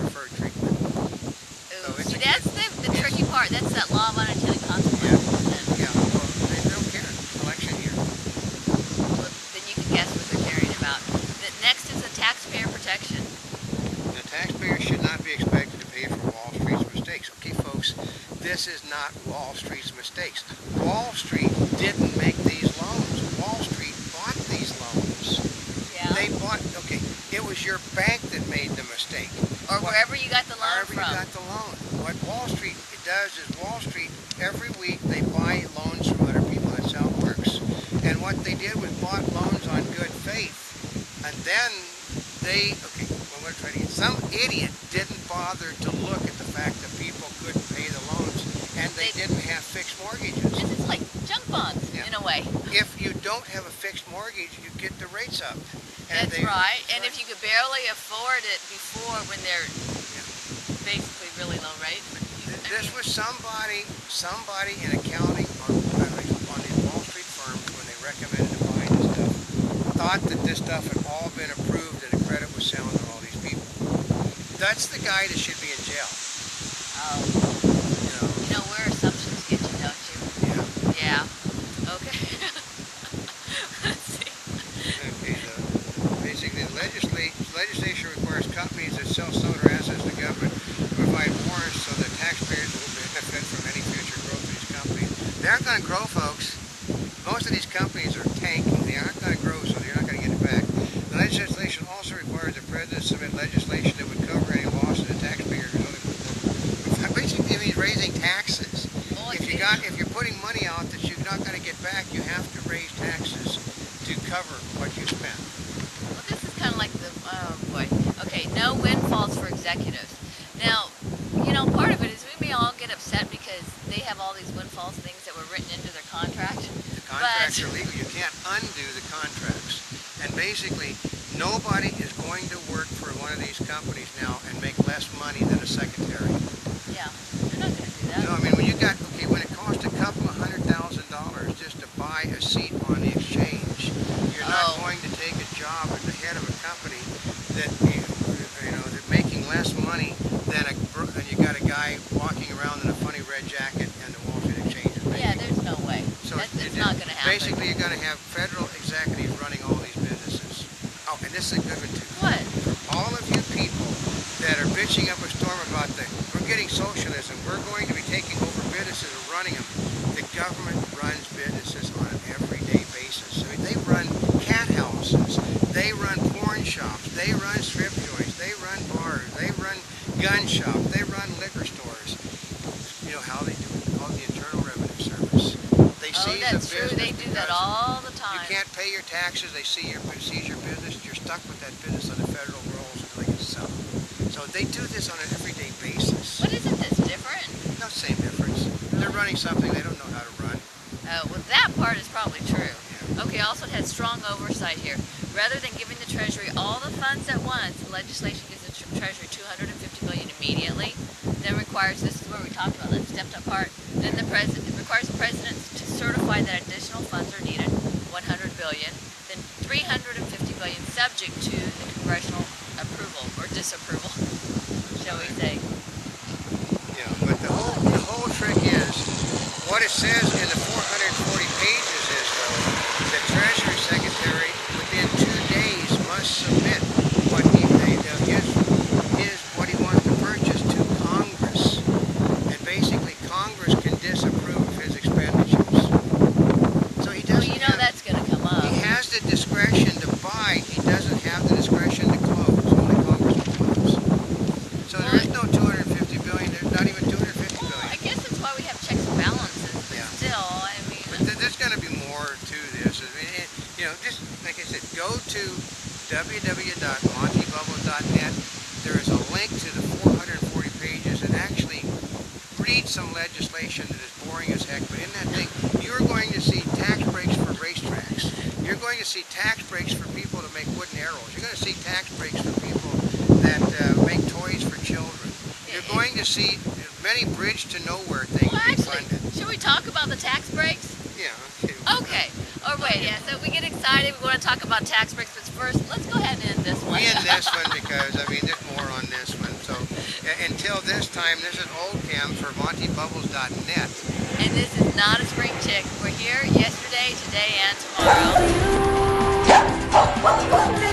preferred treatment. So Ooh, see, that's the tricky part. That's that law of unintended consequences. Yeah, well, they don't care. Election year. Well, then you can guess what they're caring about. The next is the taxpayer protection. The taxpayer should not be expected to pay for Wall Street's mistakes. Okay, folks, this is not Wall Street's mistakes. Wall Street didn't make these loans. Wall Street bought these loans. Yeah. They bought, okay, it was your bank that made the mistake. Or wherever you got the loan Wherever from. you got the loan. What Wall Street does is Wall Street, every week they buy loans from other people. That's how it works. And what they did was bought loans on good faith. And then they, okay, well, we're trying to get, some idiot didn't bother to look at the fact that people couldn't pay the loans and they didn't have fixed mortgages. This is like junk bonds, in a way. If you don't have a fixed mortgage, you get the rates up. And That's right. And if you could barely afford it before when they're basically really low rate. This was somebody in accounting or on these Wall Street firms when they recommended to buy this stuff, thought that this stuff had all been approved and the credit was sound on all these people. That's the guy that should be in jail. Oh. You know where assumptions get you, don't you? Yeah. Yeah. Okay. Let's see. Okay, basically the legislation requires companies that sell some of their assets to the government to provide warrants so that taxpayers will benefit from any future growth of these companies. They aren't going to grow, folks. Most of these companies are tanking. They aren't going to grow, so you're not going to get it back. The legislation also requires the president to submit legislation that would cover any loss to the taxpayers. Basically, it means raising taxes. If you're putting money out that you're not going to get back, you have to raise taxes to cover what you spent. Well, this is kind of like the, oh boy. Okay, no windfalls for executives. Now, you know, part of it is we may all get upset because they have all these windfalls, things that were written into their contract. The contracts are legal. You can't undo the contracts. And basically, nobody is going to work for one of these companies now and make less money than a secretary. Yeah, they're not going to do that. No, I mean, when it costs a couple of $100,000 just to buy a seat on the exchange, you're not going to take a job at the head of a company that they're making less money than you got a guy walking around in a funny red jacket and the Wall Street Exchange is making. Yeah, there's no way. So it's not going to happen. Basically, you're going to have federal executives running all these businesses. Oh, and this is a good one too. What? All of you people that are bitching up a storm about we're getting socialism, we're going to be taking over businesses and running them. The government runs businesses on an everyday basis. I mean, they run cat houses, they run porn shops, they run strip joints, they run bars, they run gun shops, they run liquor stores. You know how they do it? Called the Internal Revenue Service. They seize a business. True. They do that all the time. You can't pay your taxes. They seize your business. You're stuck with that business on the federal rolls until they can sell it. So they do this on an everyday basis. But isn't this different? No, same difference. They're running something they don't know how to run. Well, that part is probably true. Yeah. Okay, also it has strong oversight here. Rather than giving the Treasury all the funds at once, the legislation gives the Treasury $250 billion immediately. Then requires, this is where we talked about that stepped up part. Then it requires the President to certify that additional funds are needed, $100 billion. Then $350 billion subject to the congressional approval or disapproval, shall we say. Yeah, but the whole trick is, what it says in the 440 pages is, though, the Treasury Secretary within 2 days must submit what what he wants to purchase to Congress. And basically Congress can disapprove of his expenditures. So he doesn't that's going to come up. He has the discretion to buy, he doesn't have the discretion to close. Only Congress can close. So there is no $250 billion, there's not even $250 billion. I guess that's why we have checks and balances, but still, I mean... But there's going to be more to this. I mean, just like I said, go to www.montebubble.net. There is a link to the 440 pages and actually read some legislation that is boring as heck. But in that thing, you're going to see tax breaks for racetracks. You're going to see tax breaks for people to make wooden arrows. You're going to see tax breaks for people that make toys for children. You're going to see many bridge to nowhere things being funded. Should we talk about the tax breaks? Yeah. Okay. Or wait, so we get excited, we want to talk about tax breaks, but first, let's go ahead and end this one. We end this one because, I mean, there's more on this one. So until this time, this is Oldecam for MontyBubbles.net. And this is not a spring chick. We're here yesterday, today, and tomorrow.